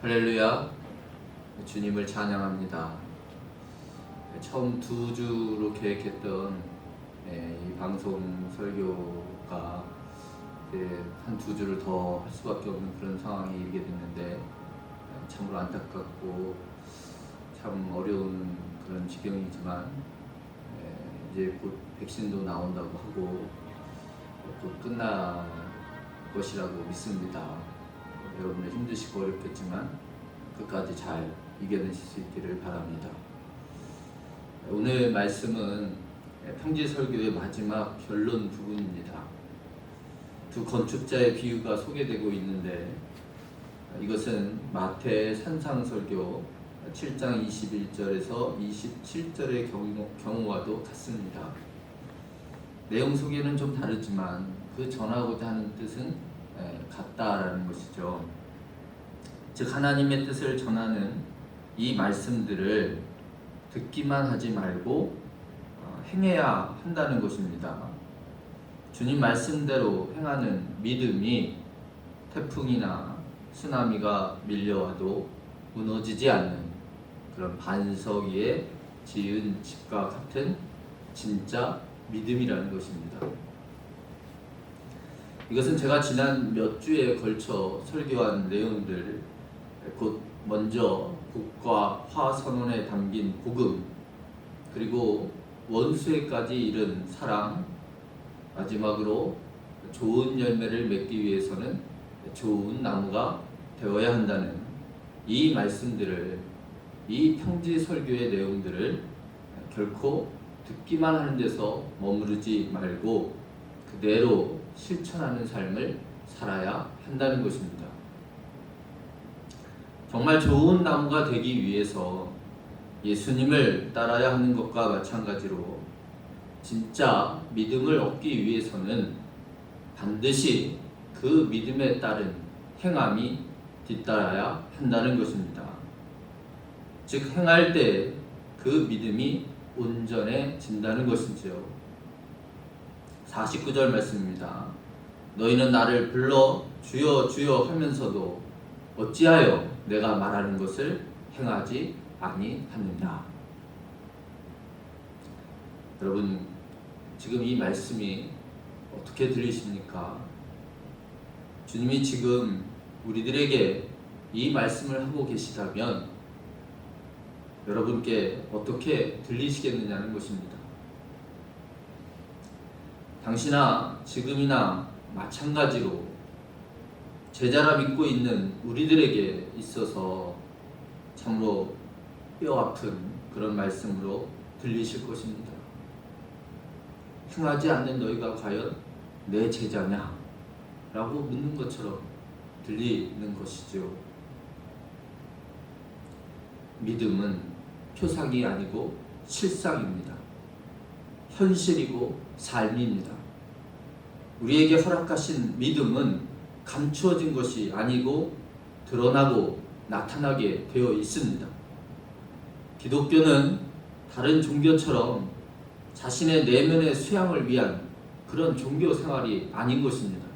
할렐루야, 주님을 찬양합니다. 처음 2주로 계획했던 이 방송 설교가 한 2주를 더 할 수밖에 없는 그런 상황이 이르게 됐는데 참으로 안타깝고 참 어려운 그런 지경이지만 이제 곧 백신도 나온다고 하고 곧 끝날 것이라고 믿습니다. 여러분들 힘드시고 어렵겠지만 끝까지 잘 이겨내실 수 있기를 바랍니다. 오늘 말씀은 평지 설교의 마지막 결론 부분입니다. 두 건축자의 비유가 소개되고 있는데 이것은 마태 산상설교 7장 21절에서 27절의 경우와도 같습니다. 내용 소개는 좀 다르지만 그 전하고자 하는 뜻은 같다라는 것이죠. 즉 하나님의 뜻을 전하는 이 말씀들을 듣기만 하지 말고 행해야 한다는 것입니다. 주님 말씀대로 행하는 믿음이 태풍이나 쓰나미가 밀려와도 무너지지 않는 그런 반석 위에 지은 집과 같은 진짜 믿음이라는 것입니다. 이것은 제가 지난 몇 주에 걸쳐 설교한 내용들, 곧 먼저 국과 화 선언에 담긴 복음, 그리고 원수에까지 이른 사랑, 마지막으로 좋은 열매를 맺기 위해서는 좋은 나무가 되어야 한다는 이 말씀들을, 이 평지 설교의 내용들을 결코 듣기만 하는 데서 머무르지 말고 그대로 실천하는 삶을 살아야 한다는 것입니다. 정말 좋은 나무가 되기 위해서 예수님을 따라야 하는 것과 마찬가지로 진짜 믿음을 얻기 위해서는 반드시 그 믿음에 따른 행함이 뒤따라야 한다는 것입니다. 즉 행할 때 그 믿음이 온전해진다는 것이지요. 49절 말씀입니다. 너희는 나를 불러 주여 주여 하면서도 어찌하여 내가 말하는 것을 행하지 아니하느냐. 여러분 지금 이 말씀이 어떻게 들리십니까? 주님이 지금 우리들에게 이 말씀을 하고 계시다면 여러분께 어떻게 들리시겠느냐는 것입니다. 당시나 지금이나 마찬가지로 제자라 믿고 있는 우리들에게 있어서 참으로 뼈아픈 그런 말씀으로 들리실 것입니다. 행하지 않는 너희가 과연 내 제자냐? 라고 묻는 것처럼 들리는 것이죠. 믿음은 표상이 아니고 실상입니다. 현실이고 삶입니다. 우리에게 허락하신 믿음은 감추어진 것이 아니고 드러나고 나타나게 되어 있습니다. 기독교는 다른 종교처럼 자신의 내면의 수양을 위한 그런 종교 생활이 아닌 것입니다.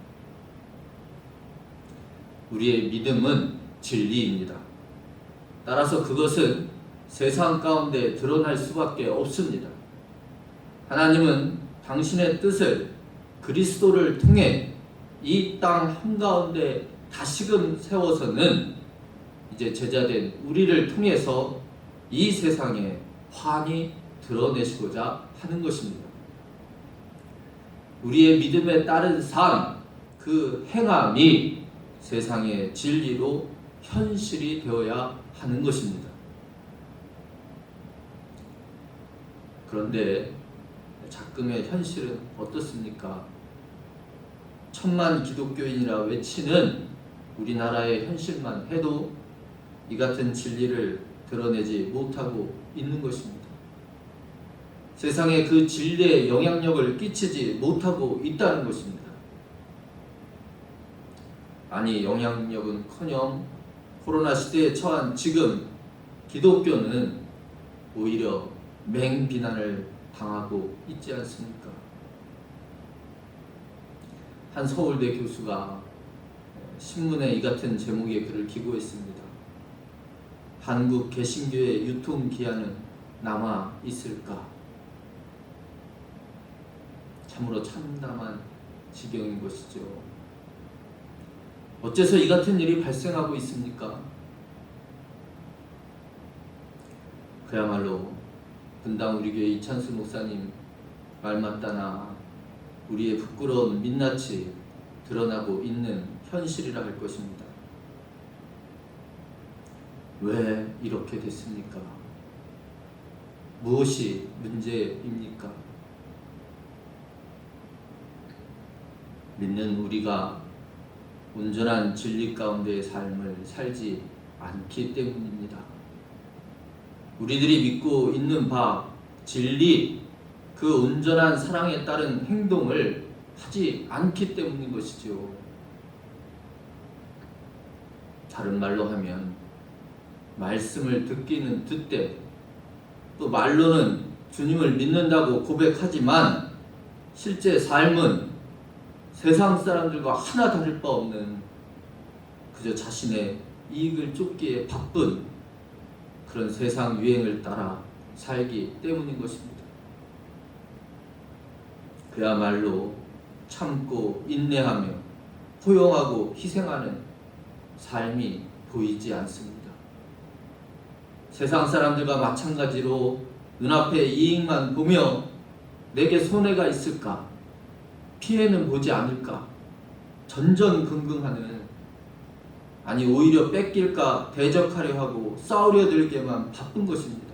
우리의 믿음은 진리입니다. 따라서 그것은 세상 가운데 드러날 수밖에 없습니다. 하나님은 당신의 뜻을 그리스도를 통해 이 땅 한가운데 다시금 세워서는 이제 제자된 우리를 통해서 이 세상에 환히 드러내시고자 하는 것입니다. 우리의 믿음에 따른 삶, 그 행함이 세상의 진리로 현실이 되어야 하는 것입니다. 그런데 작금의 현실은 어떻습니까? 1000만 기독교인이라 외치는 우리나라의 현실만 해도 이 같은 진리를 드러내지 못하고 있는 것입니다. 세상에 그 진리의 영향력을 끼치지 못하고 있다는 것입니다. 아니 영향력은커녕 코로나 시대에 처한 지금 기독교는 오히려 맹비난을 당하고 있지 않습니까? 한 서울대 교수가 신문에 이 같은 제목의 글을 기고했습니다. 한국 개신교의 유통기한은 남아 있을까? 참으로 참담한 지경인 것이죠. 어째서 이 같은 일이 발생하고 있습니까? 그야말로 분당 우리 교회 이찬수 목사님 말 맞다나 우리의 부끄러운 민낯이 드러나고 있는 현실이라 할 것입니다. 왜 이렇게 됐습니까? 무엇이 문제입니까? 믿는 우리가 온전한 진리 가운데의 삶을 살지 않기 때문입니다. 우리들이 믿고 있는 바 진리, 그 온전한 사랑에 따른 행동을 하지 않기 때문인 것이죠. 다른 말로 하면 말씀을 듣기는 듣되 또 말로는 주님을 믿는다고 고백하지만 실제 삶은 세상 사람들과 하나 다를 바 없는 그저 자신의 이익을 쫓기에 바쁜 그런 세상 유행을 따라 살기 때문인 것입니다. 그야말로 참고 인내하며 포용하고 희생하는 삶이 보이지 않습니다. 세상 사람들과 마찬가지로 눈앞의 이익만 보며 내게 손해가 있을까? 피해는 보지 않을까? 전전긍긍하는, 아니 오히려 뺏길까 대적하려 하고 싸우려 들게만 바쁜 것입니다.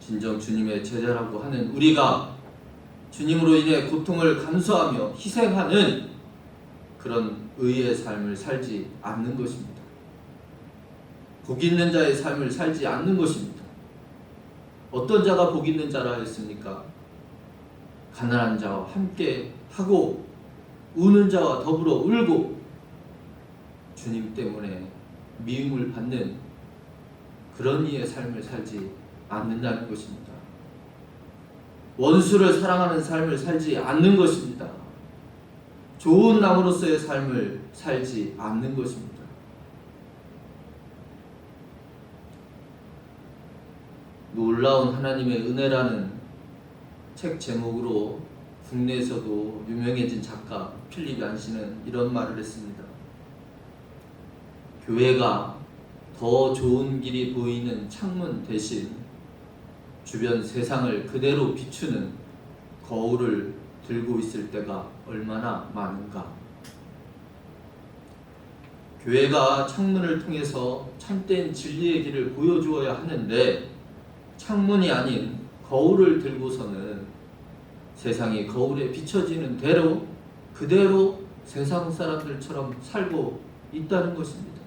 진정 주님의 제자라고 하는 우리가 주님으로 인해 고통을 감수하며 희생하는 그런 의의 삶을 살지 않는 것입니다. 복 있는 자의 삶을 살지 않는 것입니다. 어떤 자가 복 있는 자라 했습니까? 가난한 자와 함께 하고 우는 자와 더불어 울고 주님 때문에 미움을 받는 그런 이의 삶을 살지 않는다는 것입니다. 원수를 사랑하는 삶을 살지 않는 것입니다. 좋은 남으로서의 삶을 살지 않는 것입니다. 놀라운 하나님의 은혜라는 책 제목으로 국내에서도 유명해진 작가 필립 얀시는 이런 말을 했습니다. 교회가 더 좋은 길이 보이는 창문 대신 주변 세상을 그대로 비추는 거울을 들고 있을 때가 얼마나 많은가. 교회가 창문을 통해서 참된 진리의 길을 보여주어야 하는데 창문이 아닌 거울을 들고서는 세상이 거울에 비춰지는 대로 그대로 세상 사람들처럼 살고 있다는 것입니다.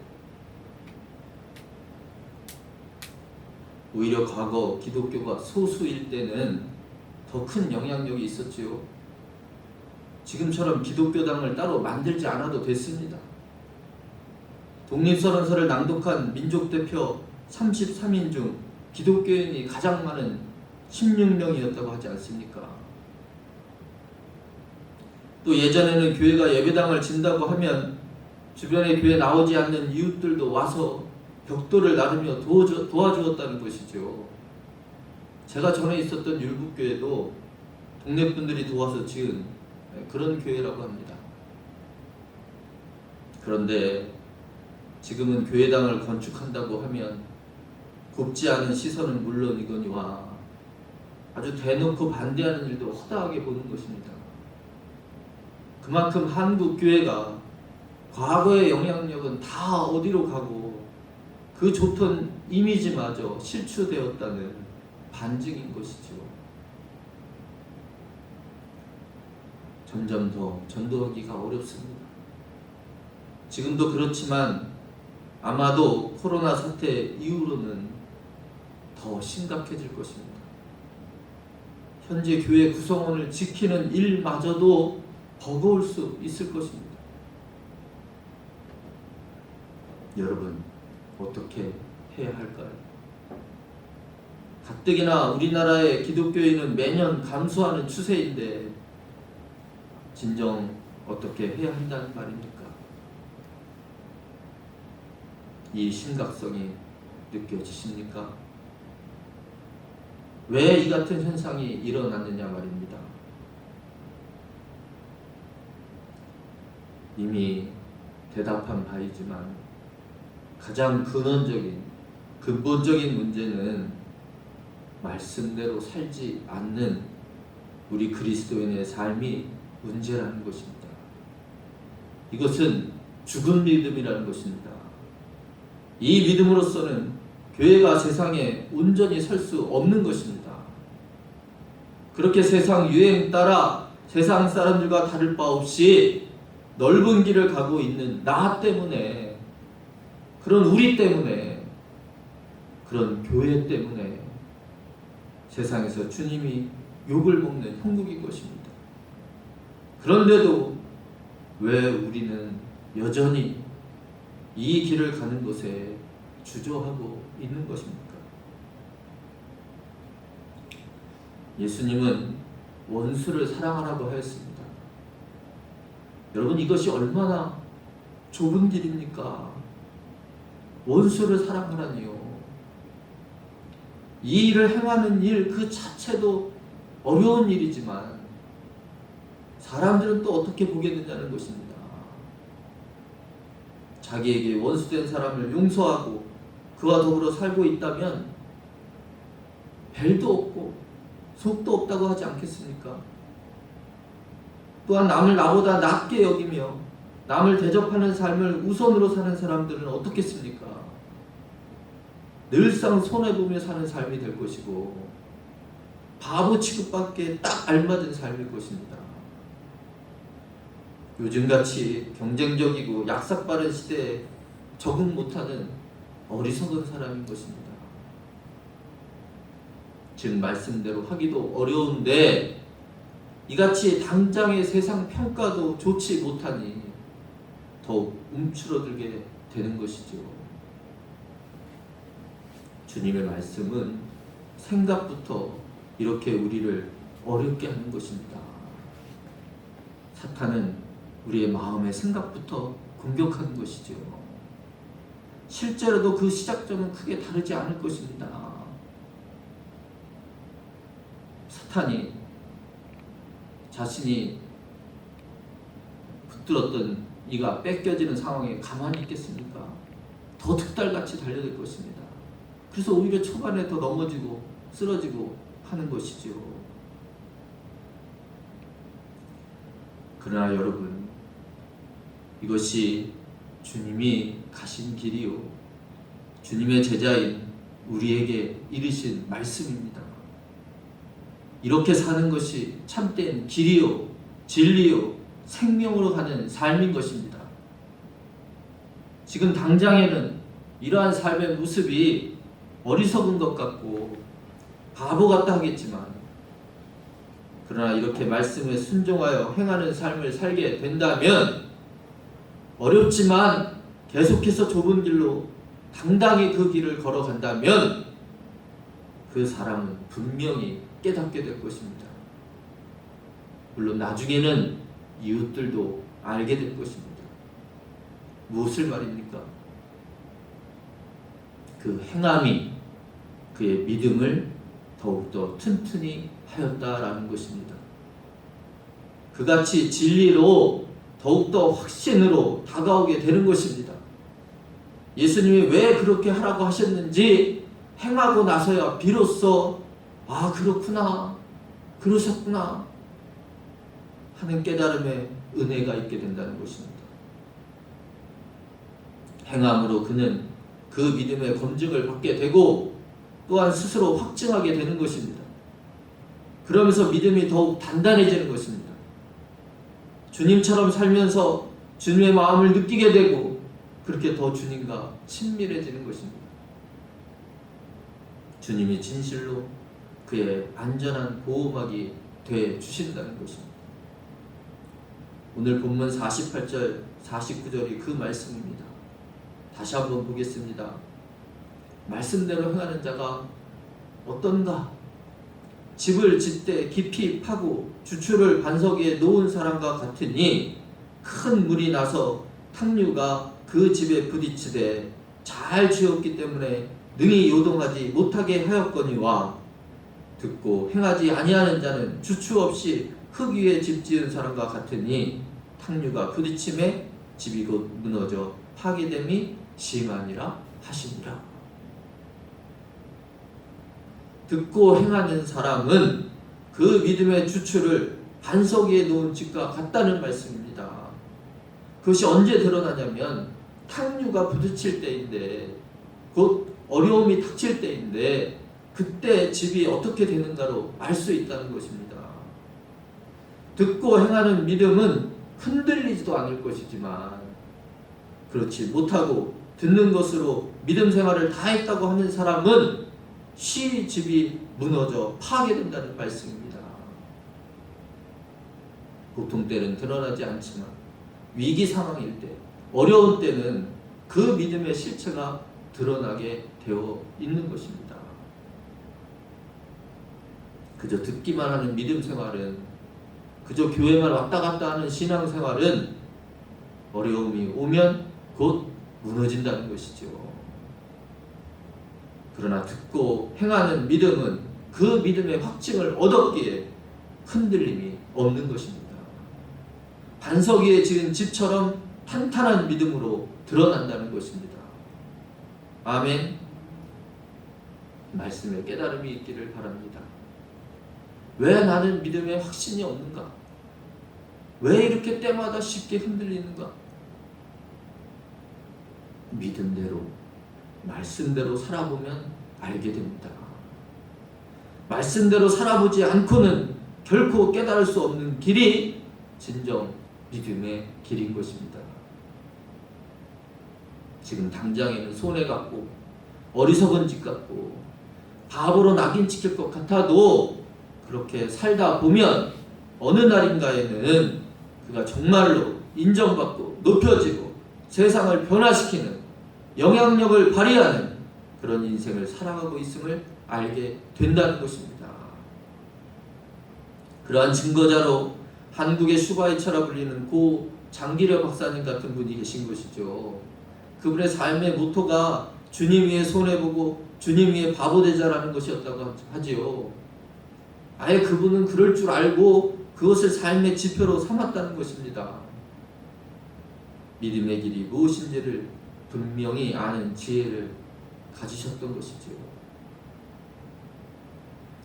오히려 과거 기독교가 소수일 때는 더 큰 영향력이 있었지요. 지금처럼 기독교당을 따로 만들지 않아도 됐습니다. 독립선언서를 낭독한 민족대표 33인 중 기독교인이 가장 많은 16명이었다고 하지 않습니까? 또 예전에는 교회가 예배당을 진다고 하면 주변에 교회 나오지 않는 이웃들도 와서 벽돌을 나르며 도와주었다는 것이죠. 제가 전에 있었던 율북교회도 동네 분들이 도와서 지은 그런 교회라고 합니다. 그런데 지금은 교회당을 건축한다고 하면 곱지 않은 시선은 물론이거니와 아주 대놓고 반대하는 일도 허다하게 보는 것입니다. 그만큼 한국 교회가 과거의 영향력은 다 어디로 가고 그 좋던 이미지마저 실추되었다는 반증인 것이죠. 점점 더 전도하기가 어렵습니다. 지금도 그렇지만 아마도 코로나 사태 이후로는 더 심각해질 것입니다. 현재 교회 구성원을 지키는 일마저도 버거울 수 있을 것입니다. 여러분, 어떻게 해야 할까요? 가뜩이나 우리나라의 기독교인은 매년 감소하는 추세인데 진정 어떻게 해야 한다는 말입니까? 이 심각성이 느껴지십니까? 왜 이 같은 현상이 일어났느냐 말입니다. 이미 대답한 바이지만 가장 근본적인 문제는 말씀대로 살지 않는 우리 그리스도인의 삶이 문제라는 것입니다. 이것은 죽은 믿음이라는 것입니다. 이 믿음으로서는 교회가 세상에 온전히 설 수 없는 것입니다. 그렇게 세상 유행 따라 세상 사람들과 다를 바 없이 넓은 길을 가고 있는 나 때문에, 그런 우리 때문에, 그런 교회 때문에 세상에서 주님이 욕을 먹는 형국인 것입니다. 그런데도 왜 우리는 여전히 이 길을 가는 것에 주저하고 있는 것입니까? 예수님은 원수를 사랑하라고 하였습니다. 여러분, 이것이 얼마나 좁은 길입니까? 원수를 사랑하라니요. 이 일을 행하는 일 그 자체도 어려운 일이지만 사람들은 또 어떻게 보겠느냐는 것입니다. 자기에게 원수된 사람을 용서하고 그와 더불어 살고 있다면 벨도 없고 속도 없다고 하지 않겠습니까? 또한 남을 나보다 낮게 여기며 남을 대접하는 삶을 우선으로 사는 사람들은 어떻겠습니까? 늘상 손해보며 사는 삶이 될 것이고 바보 취급받기에 딱 알맞은 삶일 것입니다. 요즘같이 경쟁적이고 약삭빠른 시대에 적응 못하는 어리석은 사람인 것입니다. 즉 말씀대로 하기도 어려운데 이같이 당장의 세상 평가도 좋지 못하니 더욱 움츠러들게 되는 것이죠. 주님의 말씀은 생각부터 이렇게 우리를 어렵게 하는 것입니다. 사탄은 우리의 마음의 생각부터 공격하는 것이죠. 실제로도 그 시작점은 크게 다르지 않을 것입니다. 사탄이 자신이 붙들었던 이가 뺏겨지는 상황에 가만히 있겠습니까? 더 득달같이 달려들 것입니다. 그래서 오히려 초반에 더 넘어지고 쓰러지고 하는 것이죠. 그러나 여러분, 이것이 주님이 가신 길이요, 주님의 제자인 우리에게 이르신 말씀입니다. 이렇게 사는 것이 참된 길이요, 진리요, 생명으로 가는 삶인 것입니다. 지금 당장에는 이러한 삶의 모습이 어리석은 것 같고 바보 같다 하겠지만, 그러나 이렇게 말씀에 순종하여 행하는 삶을 살게 된다면 어렵지만 계속해서 좁은 길로 당당히 그 길을 걸어간다면 그 사람은 분명히 깨닫게 될 것입니다. 물론 나중에는 이웃들도 알게 될 것입니다. 무엇을 말입니까? 그 행함이 그의 믿음을 더욱더 튼튼히 하였다라는 것입니다. 그같이 진리로 더욱더 확신으로 다가오게 되는 것입니다. 예수님이 왜 그렇게 하라고 하셨는지 행하고 나서야 비로소 아, 그렇구나, 그러셨구나 하는 깨달음의 은혜가 있게 된다는 것입니다. 행함으로 그는 그 믿음의 검증을 받게 되고 또한 스스로 확증하게 되는 것입니다. 그러면서 믿음이 더욱 단단해지는 것입니다. 주님처럼 살면서 주님의 마음을 느끼게 되고 그렇게 더 주님과 친밀해지는 것입니다. 주님이 진실로 그의 안전한 보호막이 되어 주신다는 것입니다. 오늘 본문 48절, 49절이 그 말씀입니다. 다시 한번 보겠습니다. 말씀대로 행하는 자가 어떤가? 집을 짓되 깊이 파고 주추를 반석 위에 놓은 사람과 같으니 큰 물이 나서 탕류가 그 집에 부딪히되 잘 지었기 때문에 능히 요동하지 못하게 하였거니와 듣고 행하지 아니하는 자는 주추 없이 흙 위에 집 지은 사람과 같으니 탕류가 부딪힘에 집이 곧 무너져 파괴됨이 심하니라 하시니라. 듣고 행하는 사람은 그 믿음의 주추를 반석 위에 놓은 집과 같다는 말씀입니다. 그것이 언제 드러나냐면 탕류가 부딪힐 때인데, 곧 어려움이 닥칠 때인데, 그때 집이 어떻게 되는가로 알 수 있다는 것입니다. 듣고 행하는 믿음은 흔들리지도 않을 것이지만, 그렇지 못하고 듣는 것으로 믿음 생활을 다 했다고 하는 사람은 쉬이 집이 무너져 파괴된다는 말씀입니다. 보통 때는 드러나지 않지만 위기 상황일 때, 어려운 때는 그 믿음의 실체가 드러나게 되어 있는 것입니다. 그저 듣기만 하는 믿음 생활은, 그저 교회만 왔다 갔다 하는 신앙 생활은 어려움이 오면 곧 무너진다는 것이죠. 그러나 듣고 행하는 믿음은 그 믿음의 확증을 얻었기에 흔들림이 없는 것입니다. 반석 위에 지은 집처럼 탄탄한 믿음으로 드러난다는 것입니다. 아멘. 말씀에 깨달음이 있기를 바랍니다. 왜 나는 믿음에 확신이 없는가? 왜 이렇게 때마다 쉽게 흔들리는가? 믿음대로, 말씀대로 살아보면 알게 됩니다. 말씀대로 살아보지 않고는 결코 깨달을 수 없는 길이 진정 믿음의 길인 것입니다. 지금 당장에는 손해 같고 어리석은 짓 같고 바보로 낙인 찍힐 것 같아도 그렇게 살다 보면 어느 날인가에는 그가 정말로 인정받고 높여지고 세상을 변화시키는 영향력을 발휘하는 그런 인생을 살아가고 있음을 알게 된다는 것입니다. 그러한 증거자로 한국의 슈바이처라 불리는 고 장기려 박사님 같은 분이 계신 것이죠. 그분의 삶의 모토가 주님 위에 손해보고 주님 위에 바보되자라는 것이었다고 하지요. 아예 그분은 그럴 줄 알고 그것을 삶의 지표로 삼았다는 것입니다. 믿음의 길이 무엇인지를 분명히 아는 지혜를 가지셨던 것이지요.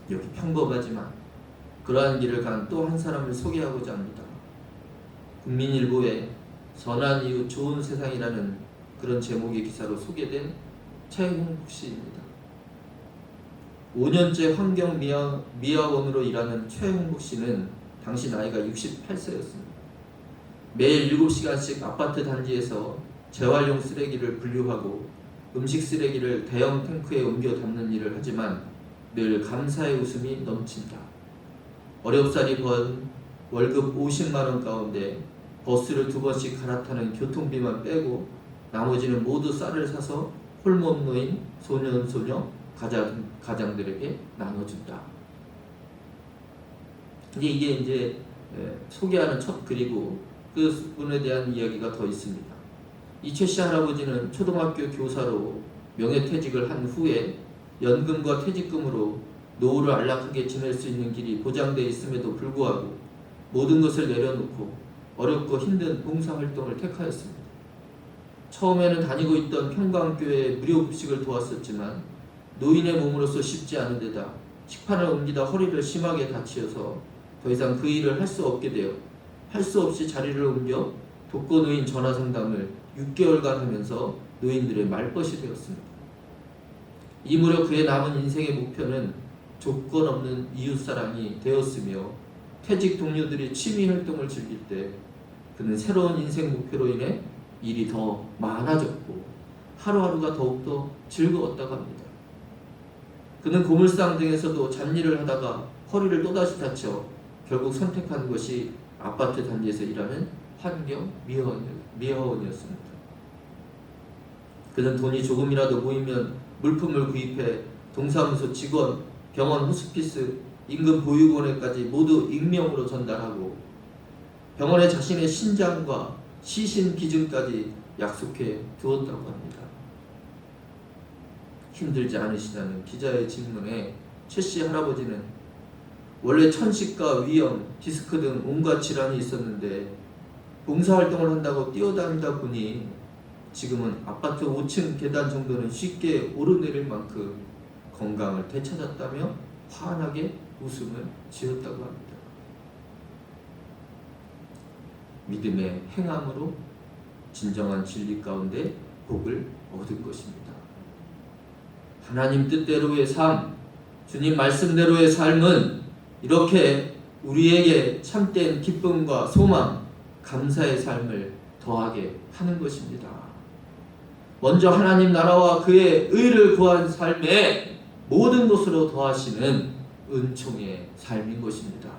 여기 평범하지만 그러한 길을 간 또 한 사람을 소개하고자 합니다. 국민일보에 선한 이후 좋은 세상이라는 그런 제목의 기사로 소개된 최홍복 씨입니다. 5년째 환경미화원으로 일하는 최홍복 씨는 당시 나이가 68세였습니다. 매일 7시간씩 아파트 단지에서 재활용 쓰레기를 분류하고 음식 쓰레기를 대형 탱크에 옮겨 담는 일을 하지만 늘 감사의 웃음이 넘친다. 어렵사리 번 월급 50만 원 가운데 버스를 2번씩 갈아타는 교통비만 빼고 나머지는 모두 쌀을 사서 홀몸 노인, 소년소녀, 가장들에게 나눠준다. 이게 이제 소개하는 첫 글이고 그 분에 대한 이야기가 더 있습니다. 이 최 씨 할아버지는 초등학교 교사로 명예퇴직을 한 후에 연금과 퇴직금으로 노후를 안락하게 지낼 수 있는 길이 보장되어 있음에도 불구하고 모든 것을 내려놓고 어렵고 힘든 봉사활동을 택하였습니다. 처음에는 다니고 있던 평강교회의 무료급식을 도왔었지만 노인의 몸으로서 쉽지 않은 데다 식판을 옮기다 허리를 심하게 다치어서 더 이상 그 일을 할 수 없게 되어 할 수 없이 자리를 옮겨 독거노인 전화상담을 6개월간 하면서 노인들의 말벗이 되었습니다. 이 무렵 그의 남은 인생의 목표는 조건 없는 이웃사랑이 되었으며 퇴직 동료들이 취미활동을 즐길 때 그는 새로운 인생 목표로 인해 일이 더 많아졌고 하루하루가 더욱더 즐거웠다고 합니다. 그는 고물상 등에서도 잡일을 하다가 허리를 또다시 다쳐 결국 선택한 것이 아파트 단지에서 일하는 환경 미화원이었습니다. 그는 돈이 조금이라도 모이면 물품을 구입해 동사무소 직원, 병원 호스피스, 인근 보육원에까지 모두 익명으로 전달하고 병원에 자신의 신장과 시신 기증까지 약속해 두었다고 합니다. 힘들지 않으시냐는 기자의 질문에 최씨 할아버지는 원래 천식과 위염, 디스크 등 온갖 질환이 있었는데 봉사활동을 한다고 뛰어다니다 보니 지금은 아파트 5층 계단 정도는 쉽게 오르내릴 만큼 건강을 되찾았다며 환하게 웃음을 지었다고 합니다. 믿음의 행함으로 진정한 진리 가운데 복을 얻을 것입니다. 하나님 뜻대로의 삶, 주님 말씀대로의 삶은 이렇게 우리에게 참된 기쁨과 소망, 감사의 삶을 더하게 하는 것입니다. 먼저 하나님 나라와 그의 의를 구한 삶에 모든 것으로 더하시는 은총의 삶인 것입니다.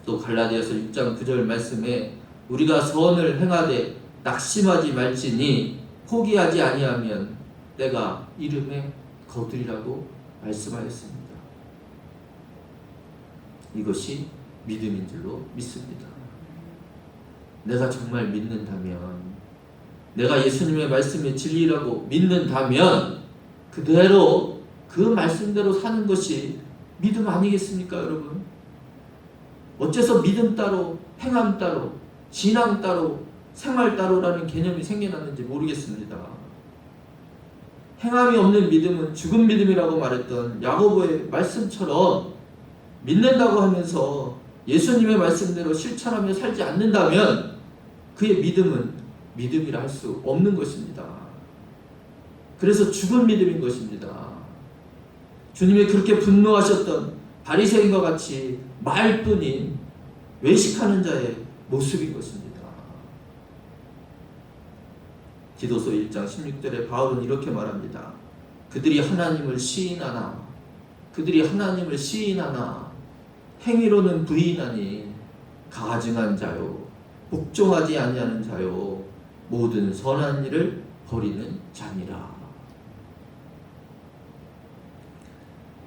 또 갈라디아서 6장 9절 말씀에 우리가 선을 행하되 낙심하지 말지니 포기하지 아니하면 때가 이름에 거두리라고 말씀하였습니다. 이것이 믿음인 줄로 믿습니다. 내가 정말 믿는다면, 내가 예수님의 말씀이 진리라고 믿는다면 그대로 그 말씀대로 사는 것이 믿음 아니겠습니까, 여러분? 어째서 믿음 따로, 행함 따로, 신앙 따로, 생활 따로라는 개념이 생겨났는지 모르겠습니다. 행함이 없는 믿음은 죽은 믿음이라고 말했던 야고보의 말씀처럼 믿는다고 하면서 예수님의 말씀대로 실천하며 살지 않는다면 그의 믿음은 믿음이라 할 수 없는 것입니다. 그래서 죽은 믿음인 것입니다. 주님이 그렇게 분노하셨던 바리새인과 같이 말뿐인 외식하는 자의 모습인 것입니다. 디도서 1장 16절에 바울은 이렇게 말합니다. 그들이 하나님을 시인하나 행위로는 부인하니 가증한 자요 복종하지 아니하는 자요 모든 선한 일을 버리는 자니라.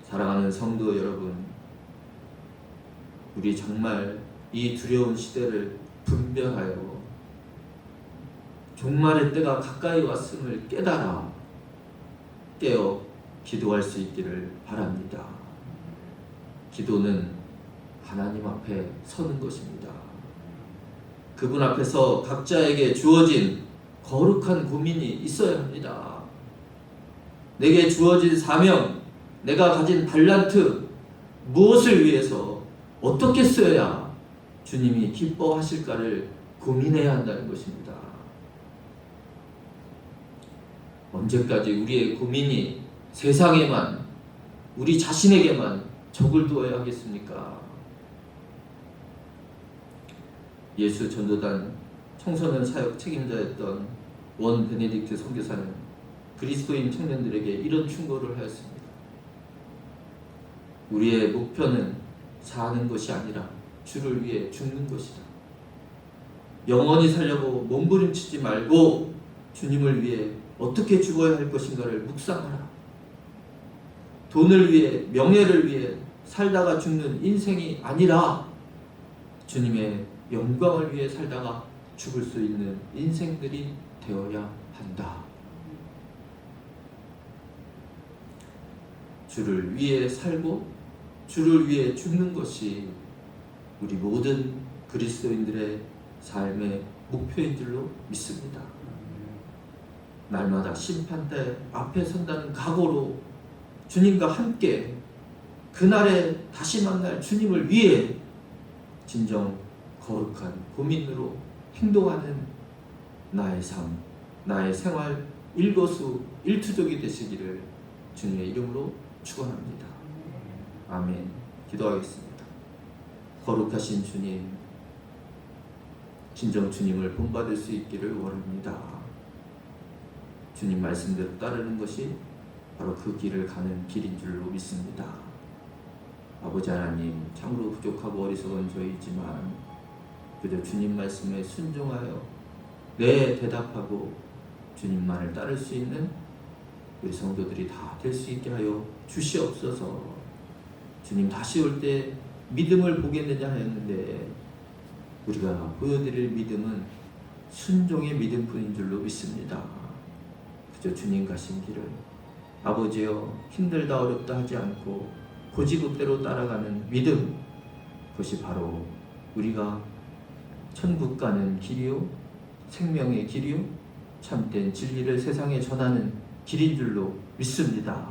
사랑하는 성도 여러분, 우리 정말 이 두려운 시대를 분별하여 종말의 때가 가까이 왔음을 깨달아 깨어 기도할 수 있기를 바랍니다. 기도는 하나님 앞에 서는 것입니다. 그분 앞에서 각자에게 주어진 거룩한 고민이 있어야 합니다. 내게 주어진 사명, 내가 가진 달란트, 무엇을 위해서 어떻게 써야 주님이 기뻐하실까를 고민해야 한다는 것입니다. 언제까지 우리의 고민이 세상에만, 우리 자신에게만 적을 두어야 하겠습니까? 예수 전도단 청소년 사역 책임자였던 원 베네딕트 선교사는 그리스도인 청년들에게 이런 충고를 하였습니다. 우리의 목표는 사는 것이 아니라 주를 위해 죽는 것이다. 영원히 살려고 몸부림치지 말고 주님을 위해 어떻게 죽어야 할 것인가를 묵상하라. 돈을 위해, 명예를 위해 살다가 죽는 인생이 아니라 주님의 영광을 위해 살다가 죽을 수 있는 인생들이 되어야 한다. 주를 위해 살고 주를 위해 죽는 것이 우리 모든 그리스도인들의 삶의 목표인 줄로 믿습니다. 날마다 심판대 앞에 선다는 각오로 주님과 함께 그날에 다시 만날 주님을 위해 진정 거룩한 고민으로 행동하는 나의 삶, 나의 생활 일거수일투족이 되시기를 주님의 이름으로 축원합니다. 아멘. 기도하겠습니다. 거룩하신 주님, 진정 주님을 본받을 수 있기를 원합니다. 주님 말씀대로 따르는 것이 바로 그 길을 가는 길인 줄로 믿습니다. 아버지 하나님, 참으로 부족하고 어리석은 저희지만 그저 주님 말씀에 순종하여 네 대답하고 주님만을 따를 수 있는 우리 성도들이 다 될 수 있게 하여 주시옵소서. 주님 다시 올 때 믿음을 보겠느냐 하였는데 우리가 보여드릴 믿음은 순종의 믿음뿐인 줄로 믿습니다. 그저 주님 가신 길을 아버지여 힘들다 어렵다 하지 않고 고지급대로 따라가는 믿음, 그것이 바로 우리가 천국 가는 길이요 생명의 길이요 참된 진리를 세상에 전하는 길인 줄로 믿습니다.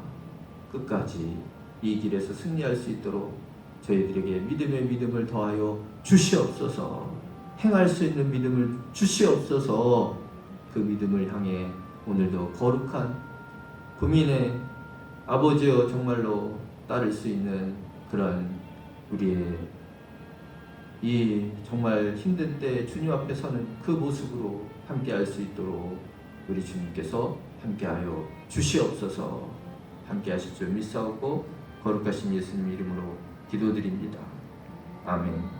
끝까지 이 길에서 승리할 수 있도록 저희들에게 믿음의 믿음을 더하여 주시옵소서. 행할 수 있는 믿음을 주시옵소서. 그 믿음을 향해 오늘도 거룩한 구민의 아버지여 정말로 따를 수 있는 그런 우리의 이 정말 힘든 때 주님 앞에 서는 그 모습으로 함께할 수 있도록 우리 주님께서 함께하여 주시옵소서. 함께하실 줄 믿사오고 거룩하신 예수님 이름으로 기도드립니다. 아멘.